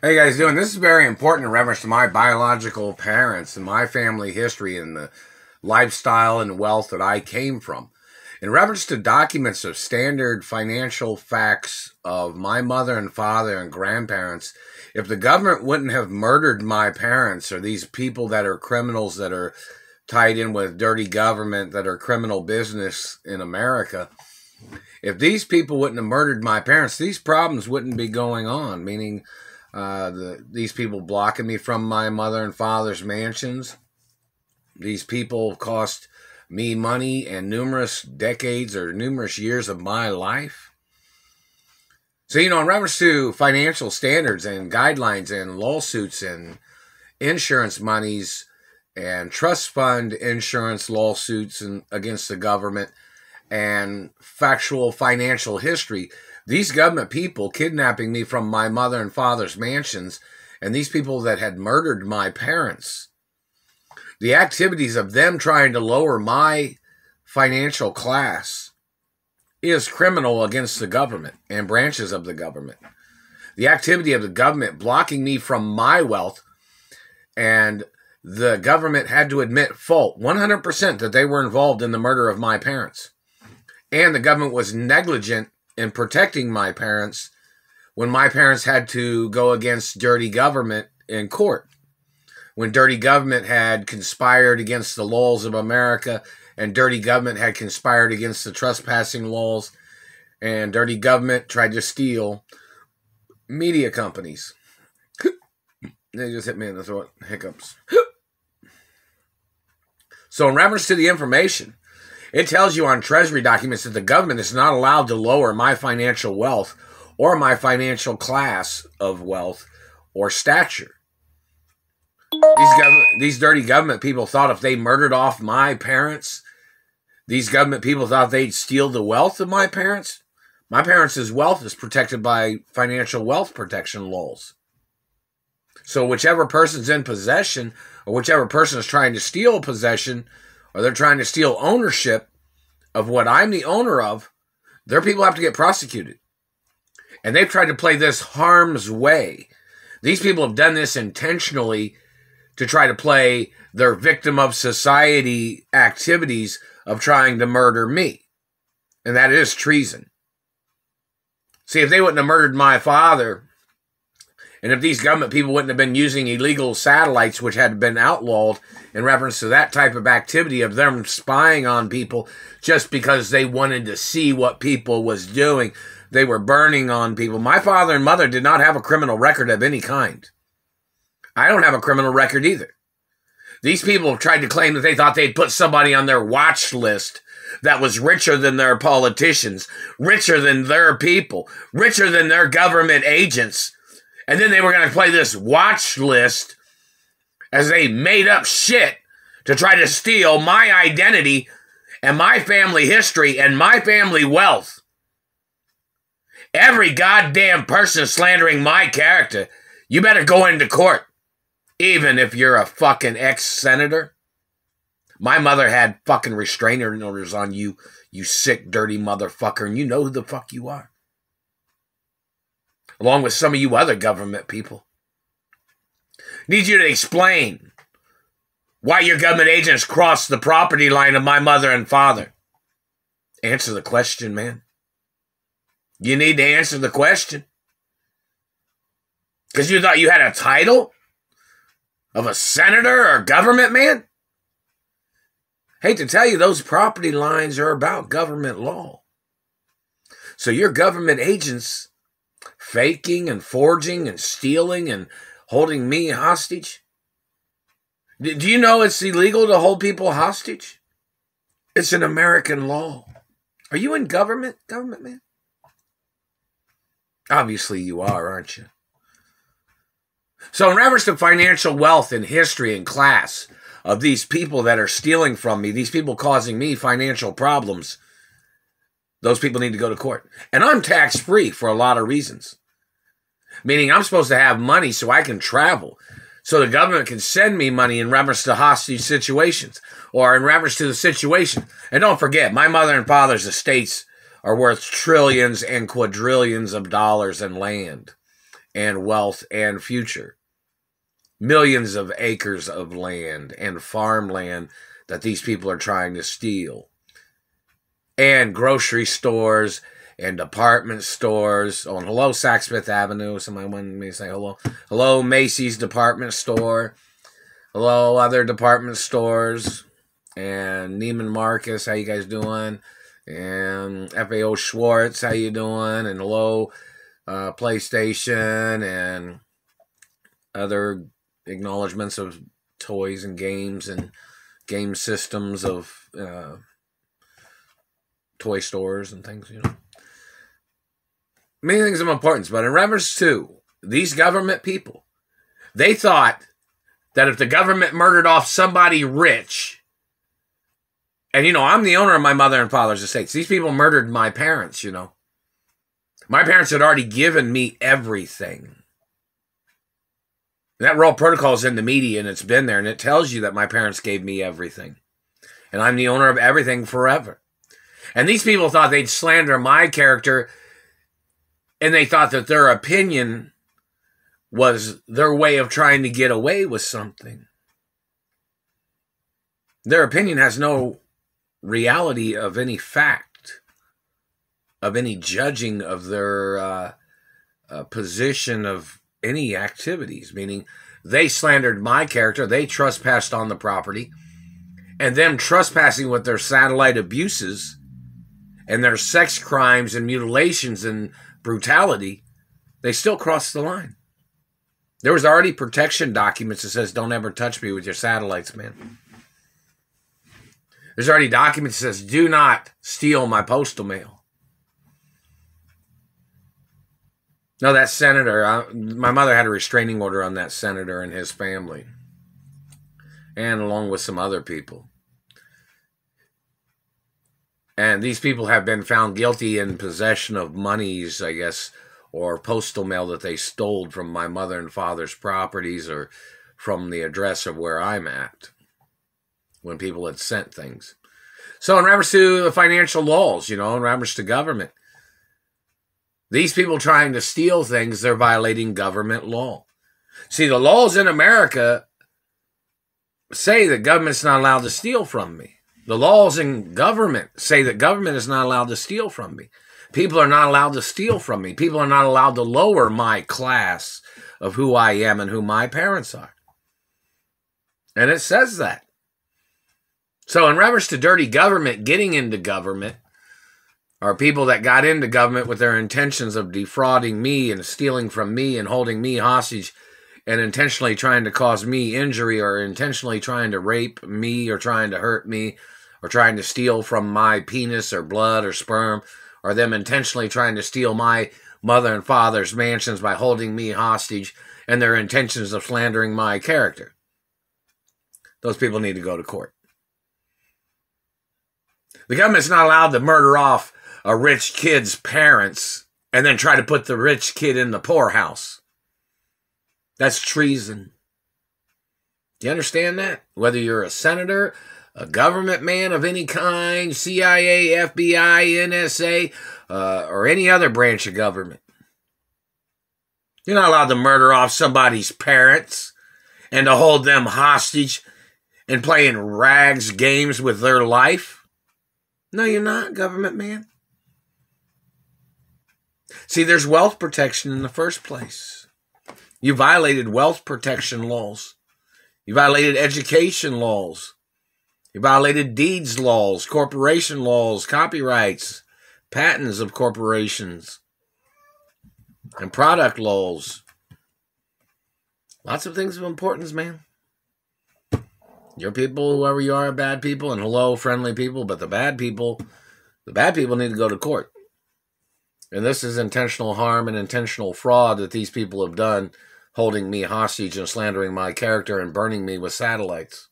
How you guys doing? This is very important in reference to my biological parents and my family history and the lifestyle and wealth that I came from. In reference to documents of standard financial facts of my mother and father and grandparents, if the government wouldn't have murdered my parents or these people that are criminals that are tied in with dirty government that are criminal business in America, if these people wouldn't have murdered my parents, these problems wouldn't be going on, meaning these people blocking me from my mother and father's mansions. These people cost me money and numerous decades or numerous years of my life. So, in reference to financial standards and guidelines and lawsuits and insurance monies and trust fund insurance lawsuits against the government and factual financial history, these government people kidnapping me from my mother and father's mansions, and these people that had murdered my parents, the activities of them trying to lower my financial class is criminal against the government and branches of the government. The activity of the government blocking me from my wealth, and the government had to admit fault 100% that they were involved in the murder of my parents. And the government was negligent in protecting my parents when my parents had to go against dirty government in court. When dirty government had conspired against the laws of America, and dirty government had conspired against the trespassing laws, and dirty government tried to steal media companies. They just hit me in the throat. Hiccups. So in reference to the information, it tells you on Treasury documents that the government is not allowed to lower my financial wealth or my financial class of wealth or stature. These dirty government people thought if they murdered off my parents, these government people thought they'd steal the wealth of my parents. My parents' wealth is protected by financial wealth protection laws. So whichever person's in possession, or whichever person is trying to steal possession, or they're trying to steal ownership of what I'm the owner of, their people have to get prosecuted. And they've tried to play this harm's way. These people have done this intentionally to try to play their victim of society activities of trying to murder me. And that is treason. See, if they wouldn't have murdered my father, and if these government people wouldn't have been using illegal satellites, which had been outlawed in reference to that type of activity of them spying on people just because they wanted to see what people was doing, they were burning on people. My father and mother did not have a criminal record of any kind. I don't have a criminal record either. These people have tried to claim that they thought they'd put somebody on their watch list that was richer than their politicians, richer than their people, richer than their government agents. And then they were going to play this watch list as they made up shit to try to steal my identity and my family history and my family wealth. Every goddamn person slandering my character, you better go into court. Even if you're a fucking ex-senator. My mother had fucking restraining orders on you, you sick, dirty motherfucker, and you know who the fuck you are. Along with some of you other government people. Need you to explain why your government agents crossed the property line of my mother and father. Answer the question, man. You need to answer the question. Because you thought you had a title of a senator or government man? Hate to tell you, those property lines are about government law. So your government agents faking and forging and stealing and holding me hostage? Do you know it's illegal to hold people hostage? It's an American law. Are you in government man? Obviously you are, aren't you? So in reference to financial wealth and history and class of these people that are stealing from me, these people causing me financial problems, those people need to go to court. And I'm tax-free for a lot of reasons. Meaning I'm supposed to have money so I can travel. So the government can send me money in reference to hostage situations or in reference to the situation. And don't forget, my mother and father's estates are worth trillions and quadrillions of dollars in land and wealth and future. Millions of acres of land and farmland that these people are trying to steal. And grocery stores and department stores. Oh, and hello, Saks Fifth Avenue. Somebody wanted me to say hello. Hello, Macy's department store. Hello, other department stores. And Neiman Marcus, how you guys doing? And FAO Schwartz, how you doing? And hello, PlayStation and other acknowledgments of toys and games and game systems of toy stores and things, you know. Many things of importance, but in reference to these government people, they thought that if the government murdered off somebody rich, and, you know, I'm the owner of my mother and father's estates. These people murdered my parents, you know. My parents had already given me everything. That Raw Protocol is in the media, and it's been there, and it tells you that my parents gave me everything. And I'm the owner of everything forever. And these people thought they'd slander my character, and they thought that their opinion was their way of trying to get away with something. Their opinion has no reality of any fact, of any judging of their position of any activities, meaning they slandered my character, they trespassed on the property, and them trespassing with their satellite abuses and their sex crimes and mutilations and brutality, they still crossed the line. There was already protection documents that says, don't ever touch me with your satellites, man. There's already documents that says, do not steal my postal mail. No, that senator, my mother had a restraining order on that senator and his family. And along with some other people. And these people have been found guilty in possession of monies, I guess, or postal mail that they stole from my mother and father's properties or from the address of where I'm at when people had sent things. So in reference to the financial laws, you know, in reference to government, these people trying to steal things, they're violating government law. See, the laws in America say that government's not allowed to steal from me. The laws in government say that government is not allowed to steal from me. People are not allowed to steal from me. People are not allowed to lower my class of who I am and who my parents are. And it says that. So in reference to dirty government, getting into government, are people that got into government with their intentions of defrauding me and stealing from me and holding me hostage and intentionally trying to cause me injury or intentionally trying to rape me or trying to hurt me or trying to steal from my penis or blood or sperm, or them intentionally trying to steal my mother and father's mansions by holding me hostage and their intentions of slandering my character. Those people need to go to court. The government's not allowed to murder off a rich kid's parents and then try to put the rich kid in the poorhouse. That's treason. Do you understand that? Whether you're a senator, a government man of any kind, CIA, FBI, NSA, or any other branch of government. You're not allowed to murder off somebody's parents and to hold them hostage and playing rags games with their life. No, you're not, government man. See, there's wealth protection in the first place. You violated wealth protection laws. You violated education laws. You violated deeds laws, corporation laws, copyrights, patents of corporations, and product laws. Lots of things of importance, man. Your people, whoever you are, are bad people, and hello, friendly people, but the bad people need to go to court. And this is intentional harm and intentional fraud that these people have done, holding me hostage and slandering my character and burning me with satellites.